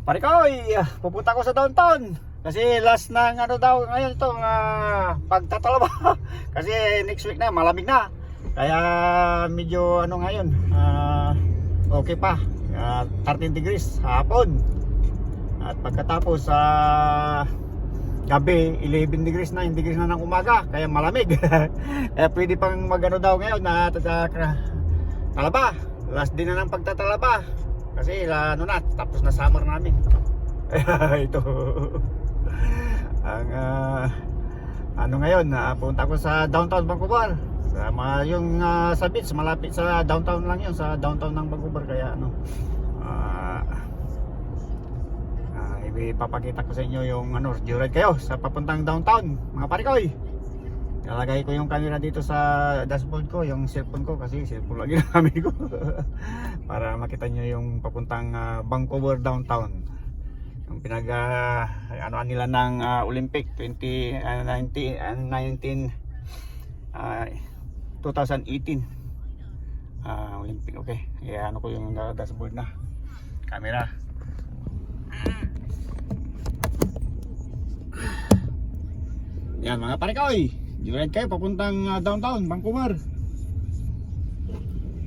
Pare ko, pupunta ko sa downtown. Kasi last na ano daw ngayon itong pagtatalaba. Kasi next week na, malamig na. Kaya medyo ano ngayon, okay pa. 13 degrees hapon. At pagkatapos sa gabi, 11 degrees na, 9 degrees na ng umaga. Kaya malamig. Kaya pwede pang magano daw ngayon na talaba. Last din na ng pagtatalaba. Kasi ano na, tapos na summer namin. Ito ang ano ngayon, punta ko sa downtown Vancouver. Yung sa beach, malapit sa downtown lang yun, sa downtown ng Vancouver. Kaya ano, ipapakita ko sa inyo yung ano, joyride kayo sa papuntang downtown, mga parikoy. Nalagay ko yung camera dito sa dashboard ko, yung cellphone ko, kasi cellphone lagi namin ko. Para makita nyo yung papuntang Vancouver downtown. Yung ano nila ng Olympic 2018 Olympic. Okay, ano ko yung dashboard na camera. Yan mga parikoy, joyride kayo papuntang downtown Vancouver.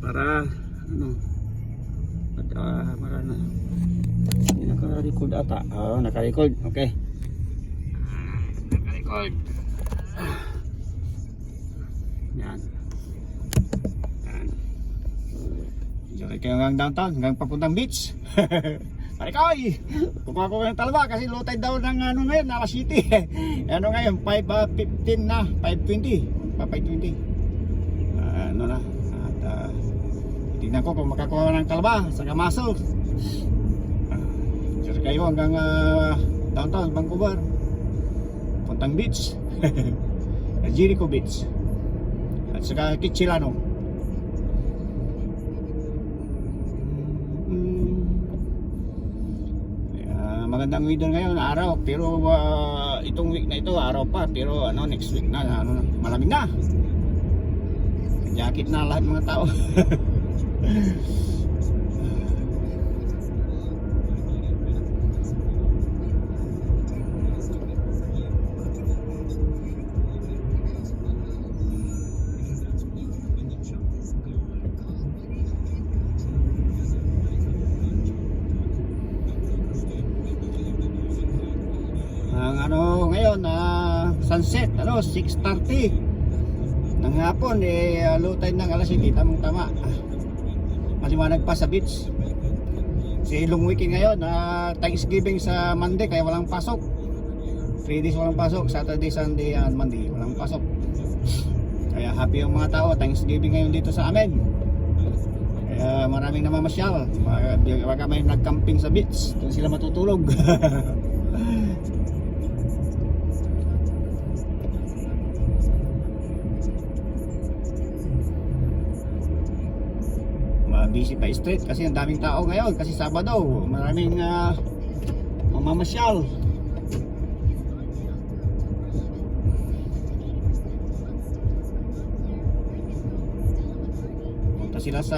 Para ano, marana hindi naka-record ata. Naka-record, okay. Naka-record. Yan. Joyride kayo hanggang downtown, hanggang papuntang beach. Parikoy, kukuha ko ng talaba kasi low tide daw ng ano ngayon, Nala City. Ano ngayon, 5:15 na, 5:20 ano na. At tingnan ko kung makakuha ng talaba sa Kamaso. Sir kayo hanggang downtown Vancouver, puntang beach. Jericho Beach at saka Kitsilano. Magandang weather ngayon, araw, pero itong week na ito araw pa, pero ano, next week na ano, malamig na. Jacket na lahat mga tao. Ang ano ngayon, sunset, 6:30 ng hapon, low tide ng alas 7, tamang-tama. Maliwanag pa sa beach. Si long weekend ngayon, Thanksgiving sa Monday, kaya walang pasok. 3 days walang pasok, Saturday, Sunday, and Monday walang pasok. Kaya happy yung mga tao, Thanksgiving ngayon dito sa amin. Kaya maraming namamasyal. Baka may nag-camping sa beach, doon sila matutulog. Busy pa street kasi ang daming tao ngayon kasi Sabado, maraming mamamasyal. Punta sila sa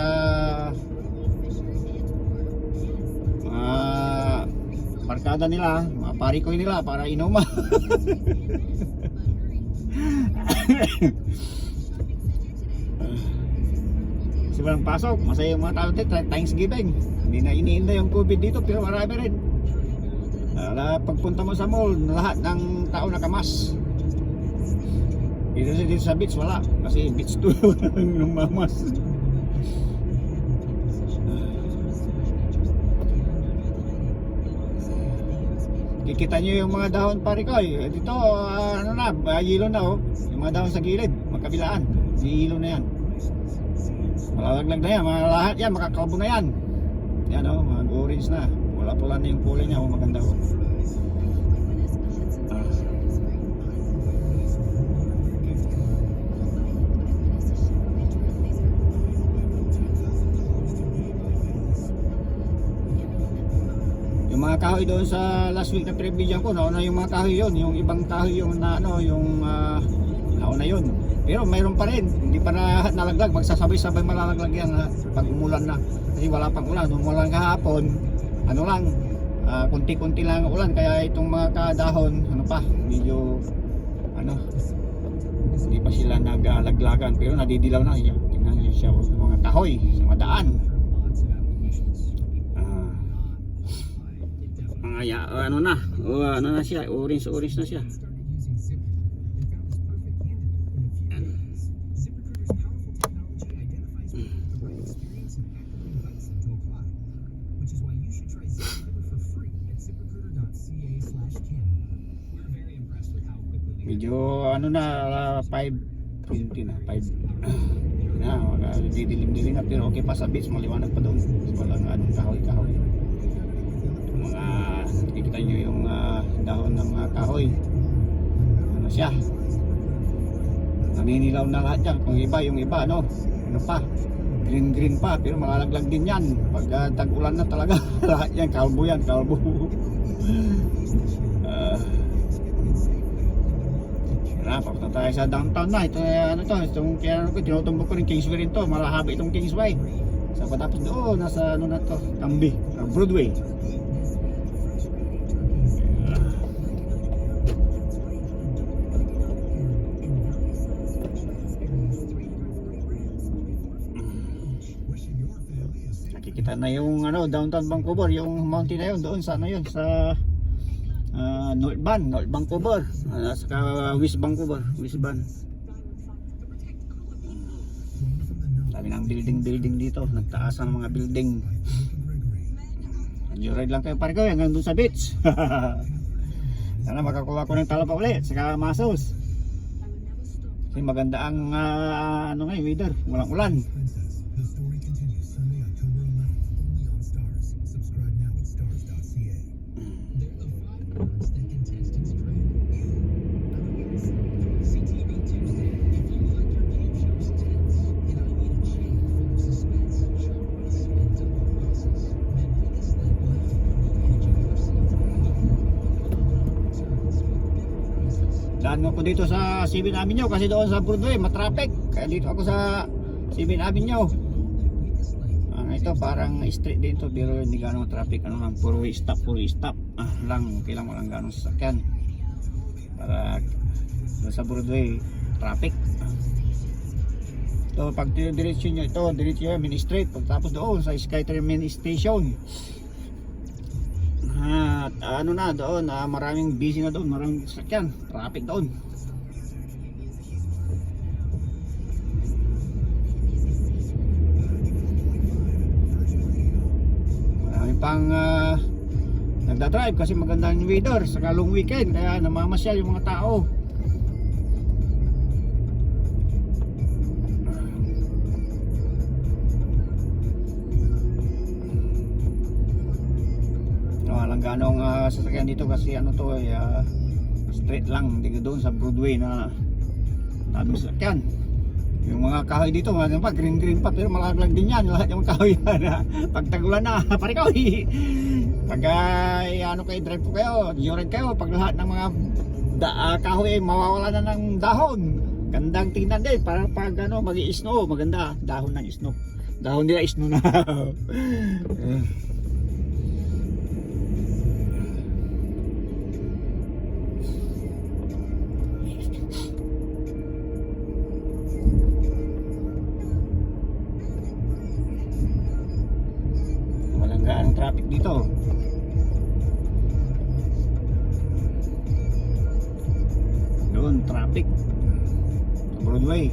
barkada nila, mga parikoy nila para inuman. Kasi walang pasok, masaya yung mga tao dito, Thanksgiving. Hindi na iniinda yung COVID dito, pero marami rin. Pagpunta mo sa mall, lahat ng tao nakamas. Dito sa beach, wala. Kasi beach 2, walang mamas. Kikita nyo yung mga dahon parikoy. Dito, ano na, yelo na oh. Yung mga dahon sa gilid, magkabilaan. Yelo na yan. Malalaglag na yan, lahat yan, makakalbo na yan. Yan o, mag-orange na. Pula-pula na yung kulay niya, maganda o. Yung mga kahoy doon sa last week na pinabigyan ko, nauna yung mga kahoy yun. Yung ibang kahoy yung nauna yun. Pero mayroon pa rin, hindi pa nalaglag, magsasabay-sabay malalaglag yan pag umulan na. Kasi wala pang ulan, umulan kahapon, ano lang, kunti-kunti lang ang ulan, kaya itong mga kadahon ano pa, medyo ano, hindi pa sila naglaglagan, pero nadidilaw na siya. Tingnan niyo siya sa mga kahoy sa mga daan. Ano na, ano na siya, orange na siya. Medyo ano na, 5:20 na, 5 na, didilim-dilim na, pero okay pa sa beach, maliwanag pa doon, walang anong kahoy-kahoy. Mga nakikita nyo yung dahon ng mga kahoy, ano siya, naninilaw na lahat yan. Kung iba, yung iba ano pa, green pa, pero malalaglag din yan pag tag-ulan na talaga. Lahat yan, kalbo yan, kalbo. Papunta tayo sa downtown na. Ito ano to, itong kaya ko tinutumbok ko rin Kingsway rin to. Malahaba itong Kingsway. Sa patapos doon, nasa ano na to, Tambi, Broadway. Nakikita na yung ano, downtown Vancouver, yung mountain na yun, doon sa ano yun, sa North Vancouver, saka West Vancouver, West Van. Dami ng building dito, nagtaasan ng mga building. Joyride lang kayo pare ko hanggang doon sa beach. Sana makakuha ko ng talapa ulit, saka masos. Kasi maganda ang ano ngayon, weather, walang ulan. Daan ako dito sa 7 Avenue kasi doon sa Broadway matraffic. Kaya dito ako sa 7 Avenue. Ito parang street din to, pero hindi gano'ng traffic. Ano lang, full way stop. Lang, kailangan mo lang gano'ng sasakyan. Para sa Broadway traffic. Ito pag diretso nyo, ito diretso nyo Main Street. Pagtapos doon sa SkyTrain Main Station. At ano na doon, maraming busy na doon, maraming sasakyan, traffic doon. Maraming pang nagdadrive kasi maganda yung weather, saka long weekend, kaya namamasyal yung mga tao. Walang ganong sasakyan dito kasi ano to straight lang dito doon sa Broadway na daming sasakyan. Yung mga kahoy dito mga pa green pa, pero malaglag din yan lahat yung kahoy na pag tagulan na pare ko. Pag ano kayo, drive po kayo, joyride kayo, pag lahat ng mga kahoy mawawala na ng dahon, gandang tingnan din para pag ano mag-i-snow, maganda dahon ng snow, dahon nila snow na. Ang traffic dito. Doon traffic sa Broadway.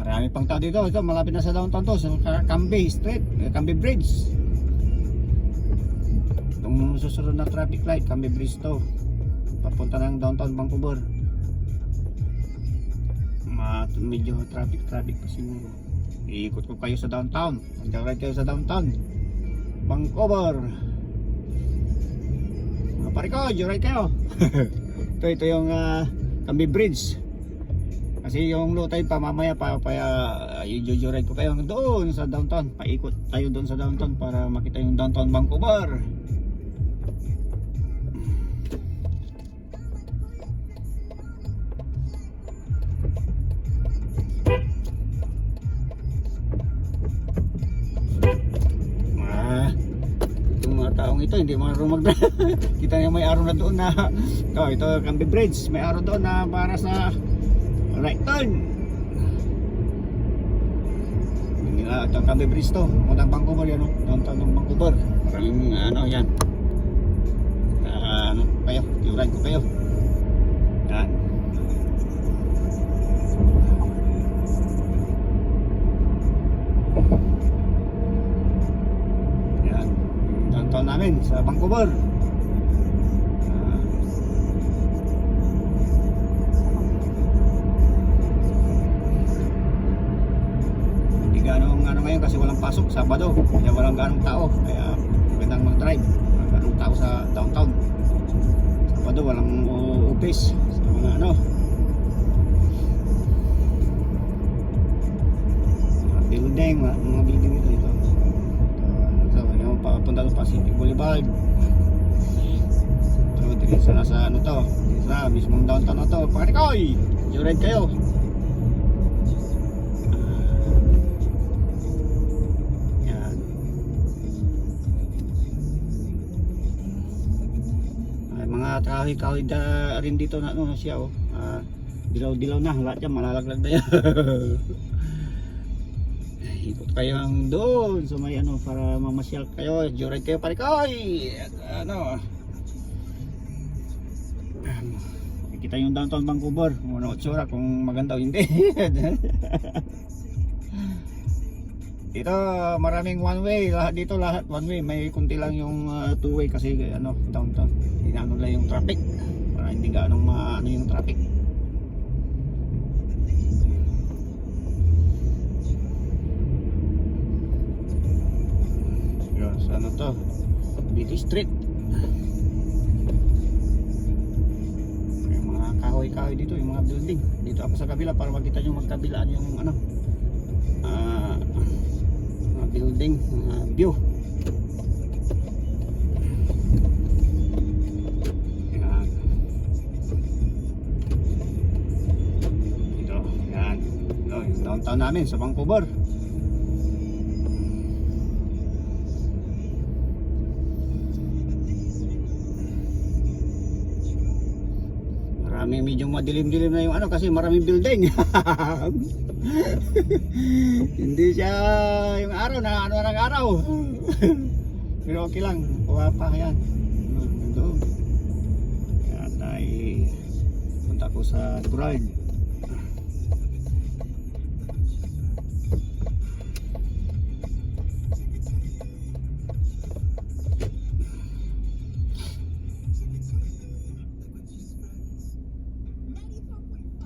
Marami pang tao dito. Ito malapit na sa downtown to, sa Cambie Street, Cambie Bridge. Itong susunod na traffic light, Cambie Bridge to, papunta ng downtown Vancouver. Medyo traffic pa siguro. Iikot ko kayo sa downtown. Mag-ride kayo sa downtown Vancouver. Mga pare ko, joyride kayo. Ito yung Camby Bridge. Kasi yung low tide pa mamaya pa i-joyride ko kayo doon sa downtown. Paikot tayo doon sa downtown para makita yung downtown Vancouver. Taong ito hindi marunong mag kita niya may araw na doon na ito Camby Bridge, may araw doon na para sa right turn. Hindi na ito Camby Bridge to, mutang Vancouver yan, downtown ng Vancouver. Maraming yan kayo, i-ride ko kayo yan. Downtown namin sa Vancouver. Hindi ganong ngayon kasi walang pasok, Sabado, kaya walang ganong tao, kaya magandang mag-drive. Walang ganong tao sa downtown. Sabado walang office sa mga building, mga building ito. Papunta sa Pacific Boulevard. So, dito sa nasa sa mismong downtown na to. Pakikoy! Joyride kayo. Yan. Ay, mga kahoy-kahoy rin dito na siya dilaw-dilaw na. Lahat yan malalaglag na yan. Ikot kayo doon so may para mamasyal kayo, joyride kayo pare koy. Kita yung downtown Vancouver kung itsura, kung maganda o hindi. Dito maraming one way, lahat dito lahat one way, may kunti lang yung two way kasi downtown inano lang yung traffic para hindi gaanong yung traffic. To BT Street. Yung mga kahoy-kahoy dito, yung mga building. Dito ako sa kabila para makita nyo magkabilaan yung mga building, view. Yan. Dito, yan. Yung downtown namin sa Vancouver. Medyo madilim-dilim na yung kasi maraming building. Hindi siya yung araw na ng araw. Pero okay lang, pa yan. Doon. Kaya tayo punta ko sa Burald.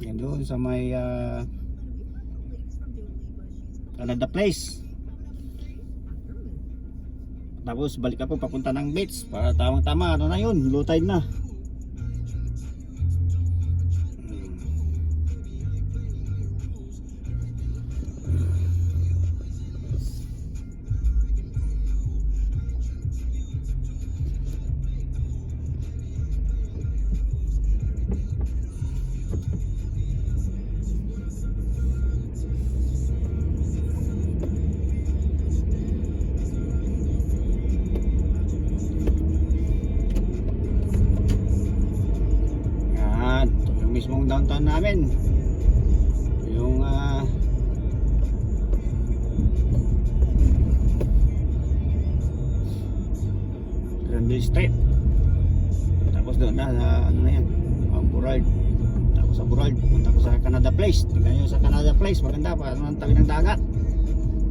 Yan doon sa may Canada Place. Tapos balik ako papunta ng beach para tamang-tama na yun, low tide na. Mismong downtown namin yung Granville Street. Tapos doon na yan Burald. Tapos sa Burald punta ko sa Canada Place. Tingnan nyo sa Canada Place, maganda pa ang tabi ng dagat.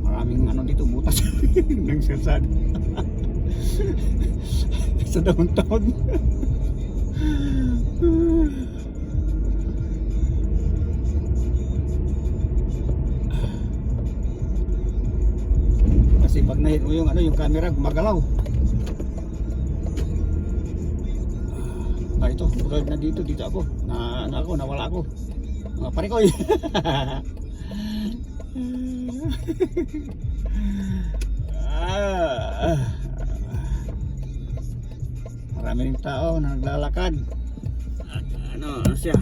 Maraming dito butas ng sasad sa downtown. Kasi pag nahit mo yung ano, yung camera gumagalaw. Ito, bulad na dito ako. Nawala ako. Mga parikoy. Marami ring tao na naglalakad. At ano siya?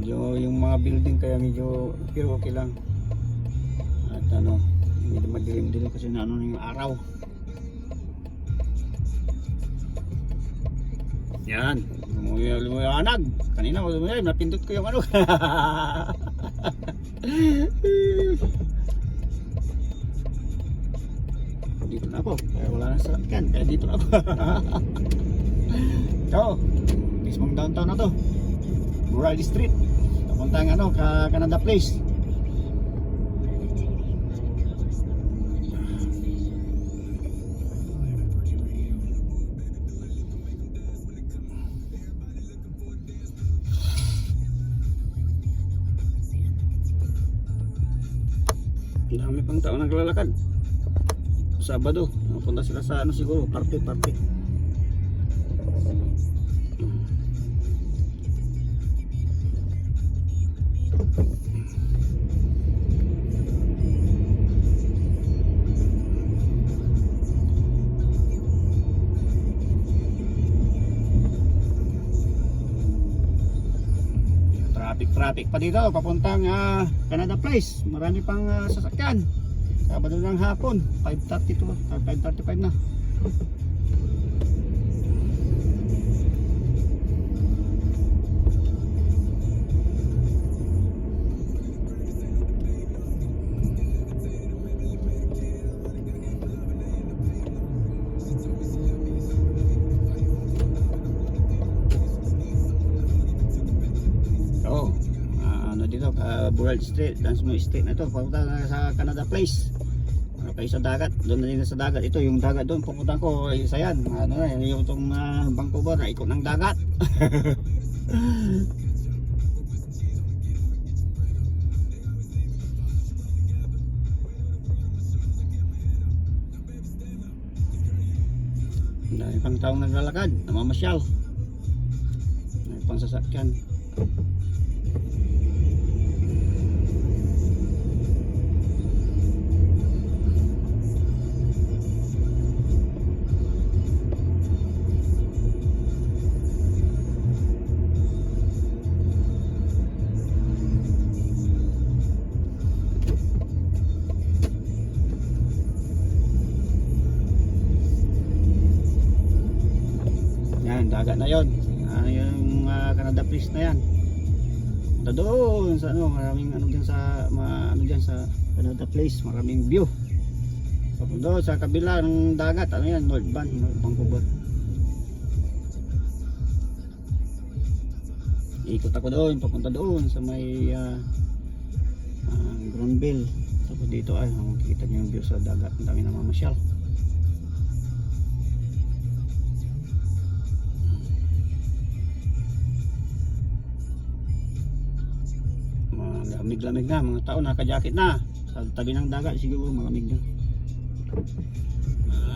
Medyo yung mga building kaya medyo pero okay lang. At ano, medyo madilim-dilim kasi na ano yung araw. Yan, lumayanag. Kanina napindot ko yung ano. Dito na ako, kaya wala na sasakyan, kaya dito na ako. Ito, mismong downtown na to, Buraldi Street. Papuntang ano, Canada Place. Dami pang tao naglalakad. Sabado, napunta sila sa ano siguro, party. Traffic pa dito papuntang Canada Place. Marami pang sasakyan. Sabado ng hapon, 5:30 to 5:35 na. Buraldi Street, Lansmo Street na ito, papunta na sa Canada Place. Kayo sa dagat, doon na din sa dagat. Ito yung dagat doon, pupunta ko, isa yan. Ano na, yung itong Vancouver na ikot ng dagat. Dahil pang taong naglalakad, namamasyal. Dahil pang sasakyan. Dagat na yon, yung Canada Place na yan. Punta doon sa ano, maraming ano diyan sa ano diyan sa Canada Place, maraming view. Papunta doon sa kabila ng dagat, ano yan, North Vancouver. Ikot ako doon, papunta doon sa may Granville. Tapos dito ay makikita niyo yung view sa dagat, ang dami namamasyal. Lamig-lamig na, mga tao naka-jacket na sa tabi ng dagat, siguro malamig na.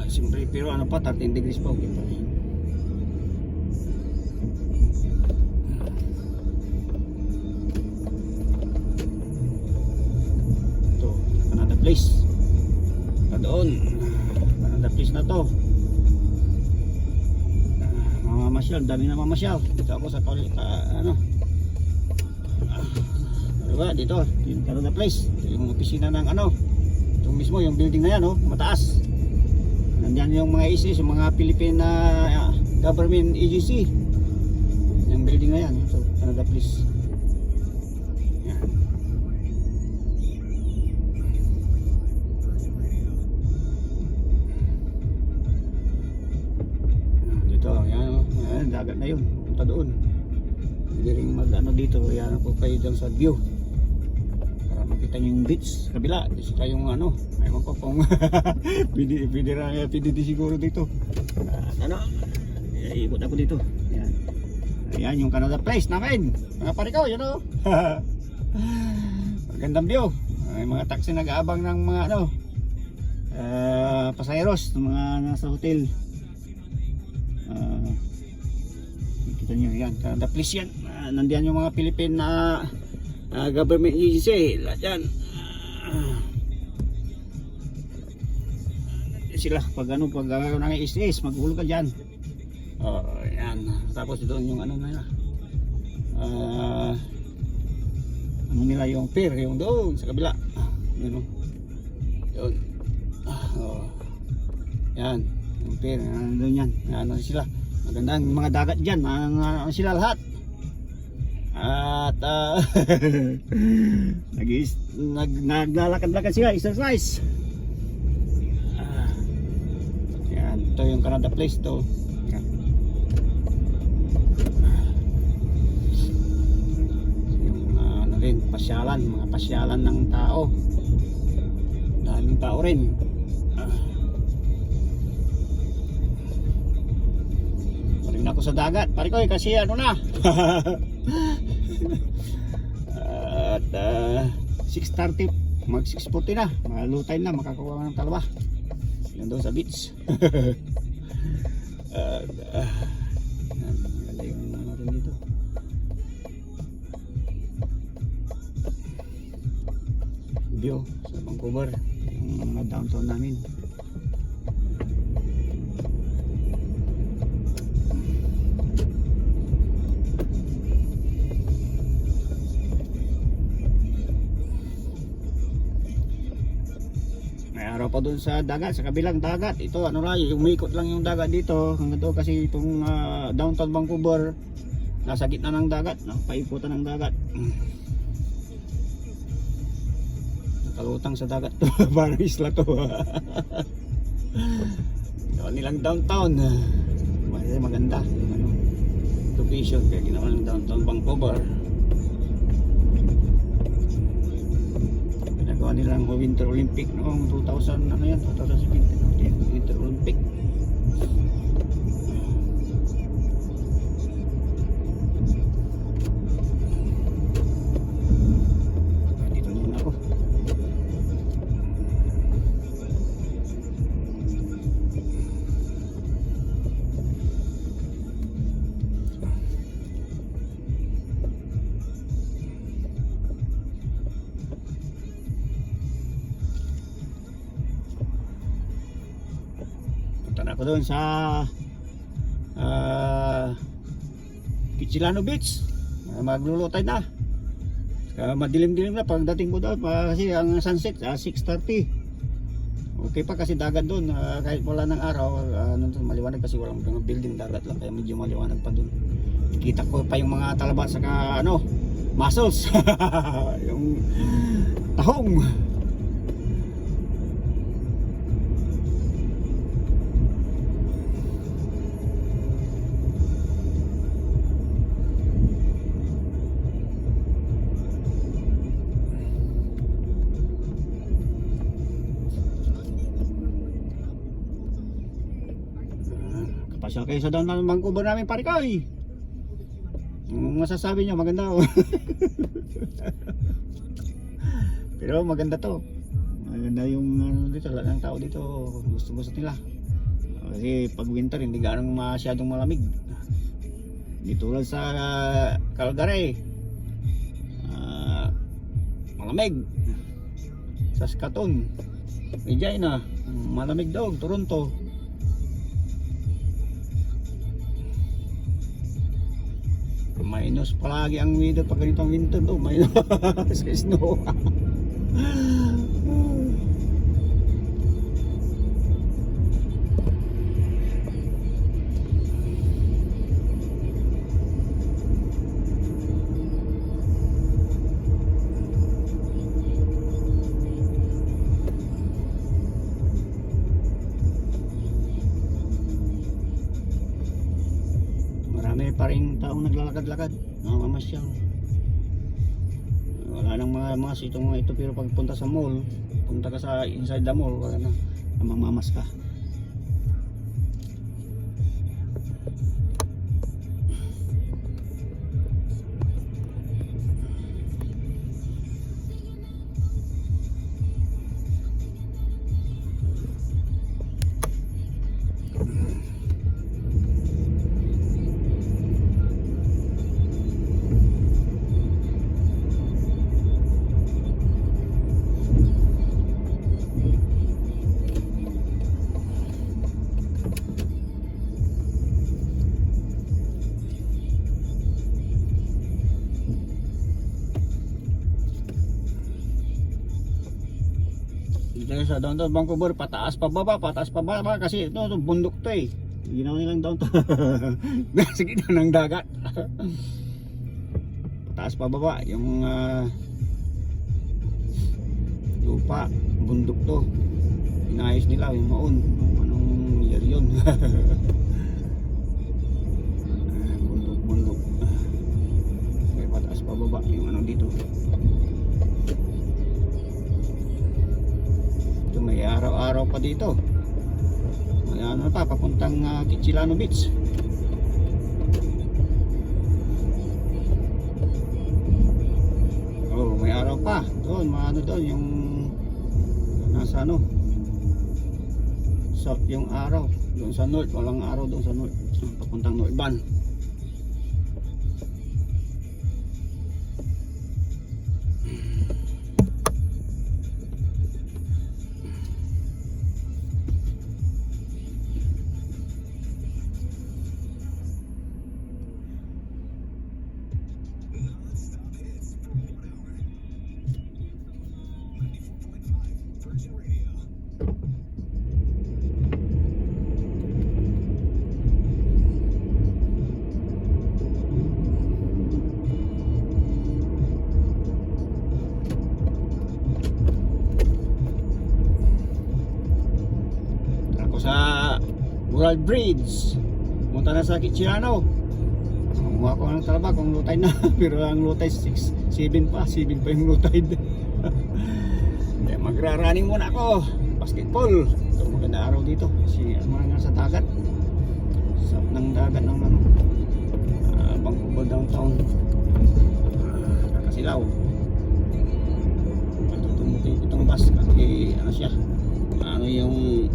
Siyempre, pero ano pa, 13 degrees pa, okay pa rin. Ito, Canada Place. Doon, Canada Place na to. Mamamasyal, dami na mamasyal. Dito ako sa ano, diba, dito, yung Canada Place, yung opisina ng ano, ito mismo, yung building na yan, oh, mataas. Nandyan yung mga ISIS, yung mga Philippine government agency. Yung building na yan, ito, Canada Place. Yan. Dito, yan, oh, yan, dagat na yun, punta doon. Hindi rin mag ano dito, yan po kayo dyan sa view. Makita nyo yung beach kabila, saka yung ano, ewan ko kung PDD siguro dito. Ano, ikot ako dito. Ayan. Ayan yung Canada Place namin, mga parikaw, yun o. Magandang view. May mga taxi nag-aabang ng mga ano, pasayeros ng mga nasa hotel. Kita nyo yan, Canada Police yan. Nandiyan yung mga Philippine na government agency. Lahat yan. Sila pag ano, pag nang is maghulog ka dyan. Yan. Tapos doon yung ano na ano nila yung pier, yung doon sa kabila. Yun o. Doon. Yan. Yung pier, doon yan. Ano sila. Magandang mga dagat dyan. Ano sila lahat. At naglalakad-lakad sila, exercise. Yan. Ito yung Canada Place to. Yan. Rin, pasyalan, mga pasyalan ng tao. Daming tao rin. Paring ako sa dagat. Pare ko kasi ano na. At 6:30, mag 6:40 na. Malutay na, makakuha ng talaba. Yan doon sa beach. Maganda yung ano rin dito. View sa Vancouver, yung mga downtown namin. May araw pa dun sa dagat, sa kabilang dagat. Ito ano lang, umikot lang yung dagat dito hanggang doon kasi itong downtown Vancouver nasa gitna ng dagat, paikutan ng dagat. Kalutang sa dagat to. Parang isla to. Ginawa nilang downtown. Maganda ano, location kaya ginawa ng downtown Vancouver. Ginagawa nilang Winter Olympic noong 2000 ano yan, 2017 Winter Olympic. Ako doon sa Kitsilano Beach. Maglulutay na. Madilim-dilim na pagdating ko doon kasi ang sunset 6:30. Okay pa kasi dagat doon kahit wala ng araw. Maliwanag kasi walang mga building, dagat lang kaya medyo maliwanag pa doon. Kita ko pa yung mga talaba saka ano, mussels. Yung tahong. Pasyal kayo sa downtown Vancouver namin, pare ko eh. Masasabi nyo maganda oh. Pero maganda to. Maganda yung ano dito, lahat ng tao dito gusto nila. Kasi pag winter hindi gaano masyadong malamig. Hindi tulad sa Calgary. Malamig. Saskatoon, Regina, malamig daw. Toronto. Minus palagi ang weather pag ganitong winter do, minus sa snow. Marami pa rin taong naglalakad-lakad, namamasyal. Wala nang mga sitong mga ito, pero pag punta sa mall, punta ka sa inside the mall, wala na, mamamas ka. Dito sa downtown Vancouver, pataas pa baba kasi ito bundok to eh. Ginawa nilang downtown. Nasa gitna ng dagat. Pataas pa baba yung lupa, bundok to. Inayos nila yung maon. Anong year yun? Bundok. May pataas pa baba yung ano dito. Ito may araw-araw pa dito. May ano pa, papuntang Kitsilano Beach. Oh, may araw pa. Doon, maano doon yung nasa ano, south yung araw. Doon sa north, walang araw doon sa north. Papuntang Northban. Sa World Bridge punta na sa Kitsilano. Kumuha ko ng talaba kung low tide na. Pero ang low tide 7 pa yung low tide. Magra-running muna ako, basketball. Ito maganda araw dito kasi mga nasa dagat, sa ng dagat ng ano, Vancouver downtown. Kakasilaw. Matutumutin ko itong bus kasi ano siya, ano yung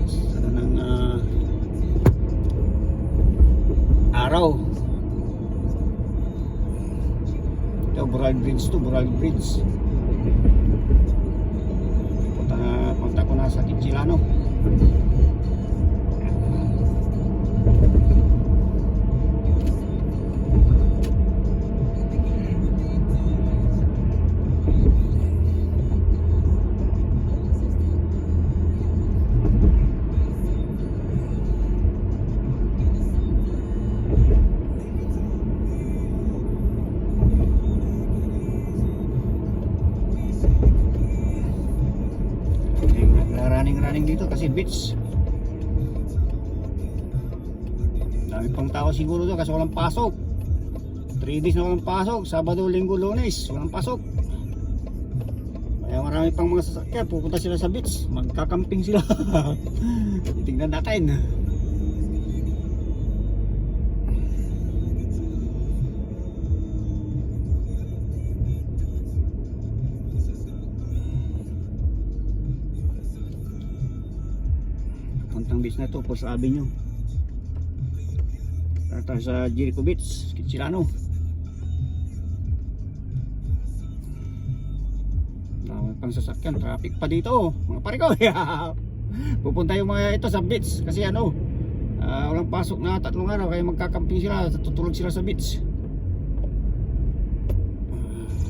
sana ng araw. Ito Burald Bridge. Punta ko na sa Kitsilano. Running dito kasi beach. Dami pang tao siguro doon kasi walang pasok. 3 days na walang pasok, Sabado, Linggo, Lunes walang pasok. Kaya marami pang mga sasakyan, pupunta sila sa beach, magkakamping sila. Tingnan natin. Puntang beach na to, First Avenue. Tayo sa Jericho Beach, Kitsilano. Dami pang sasakyan, traffic pa dito mga pare ko. Pupunta yung mga ito sa beach kasi ano, walang pasok na 3 araw kaya magkakamping sila, tutulog sila sa beach.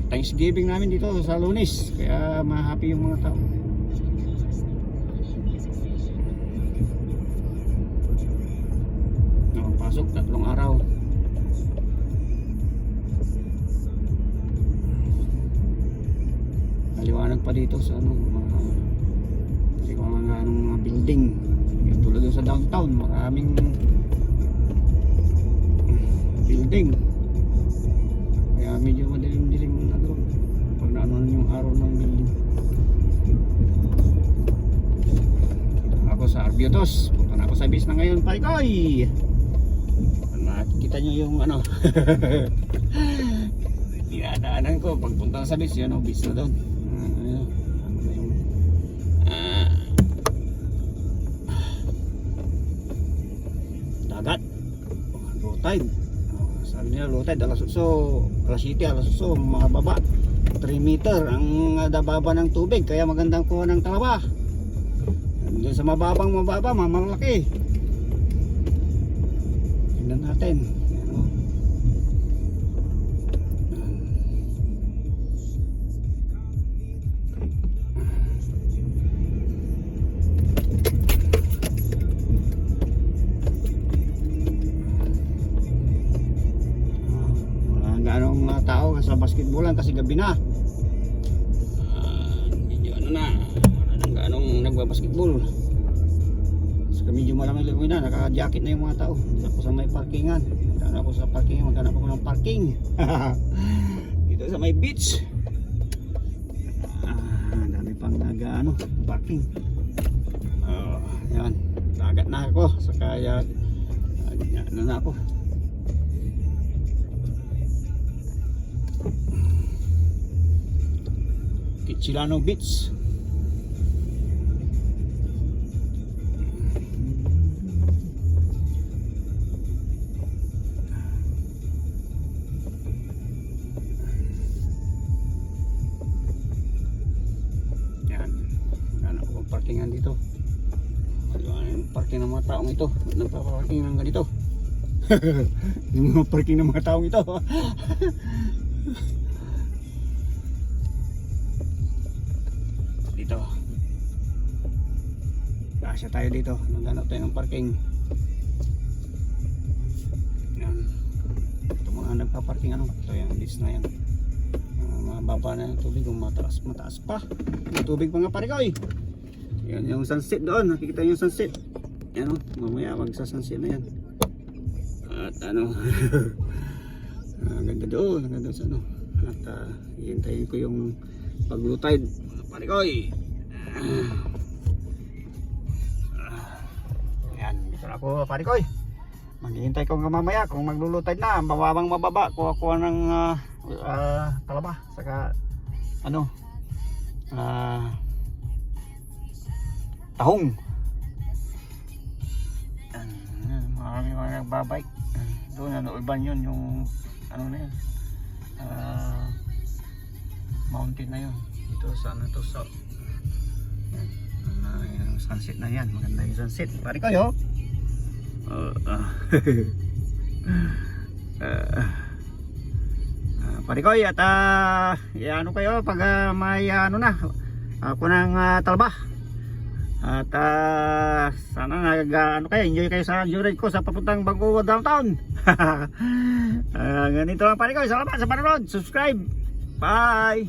Thanksgiving namin dito sa Lunes kaya ma-happy yung mga tao. Pasok 3 araw. Maliwanag pa dito sa ano, mga building. Yung tulad doon sa downtown, maraming building. Kaya medyo madilim-dilim na doon pag naano yung araw ng building. Ako sa Arbiotos, punta na ako sa beach na ngayon, Parikoy. Nakikita nyo yung ano dinadaanan ko pagpunta sa beach, yun o beach na doon. Dagat, low tide. Sabi nila low tide alas 7, mga baba 3 meter ang dababa ng tubig kaya magandang kuha ng talaba. Doon sa mababa mamalaki. Tingnan natin. Yan, oh. yung mga tao sa basketballan kasi gabi na. Medyo ano na, wala nang ganong nagbabasketball. So medyo malamig lang na, naka-jacket na yung mga tao. Dito ako sa may parkingan. Magkano ako sa parkingan, magkano ako ng parking. Dito sa may beach. Dami pang nag-ano, parking. Yan, dagat na ako. So kaya ano na ako. Kitsilano Beach. Yan. Yan ako parkingan dito. Yung parking ng mga taong ito. Nagpa-parking ng ganito. Yung mga parking ng mga taong ito. Dito. Kasya tayo dito. Naghanap tayo ng parking. Yan. Ito mga nagpa-parking ano. Ito yung list na yan. Mababa na yung tubig. Kung mataas pa. Yung tubig mga parikoy. Yan yung sunset doon. Nakikita yung sunset. Yan o. Mamaya magsa-sunset na yan. At ano. Ganda doon. Ganda sa ano. At hihintayin ko yung pag-low tide. Parikoy. Yan. Dito na ako parikoy. Maghihintay ko mamaya kung magluluw tide na. Bababang mababa. Kuha ng talaba. Saka ano. Tahong. Maraming mga nagbabike. Doon ano urban yun yung ano na yun. Mountain na yun. Dito sa ano to sa yung sunset na yan. Maganda yung sunset. Pare ko yo. Pare ko at ano kayo pag may ano na ako ng talba. At sana ano kayo, enjoy kayo sa joyride ko sa papuntang Baguio downtown. Ganito lang pare ko. Salamat sa panonood. Subscribe. Bye.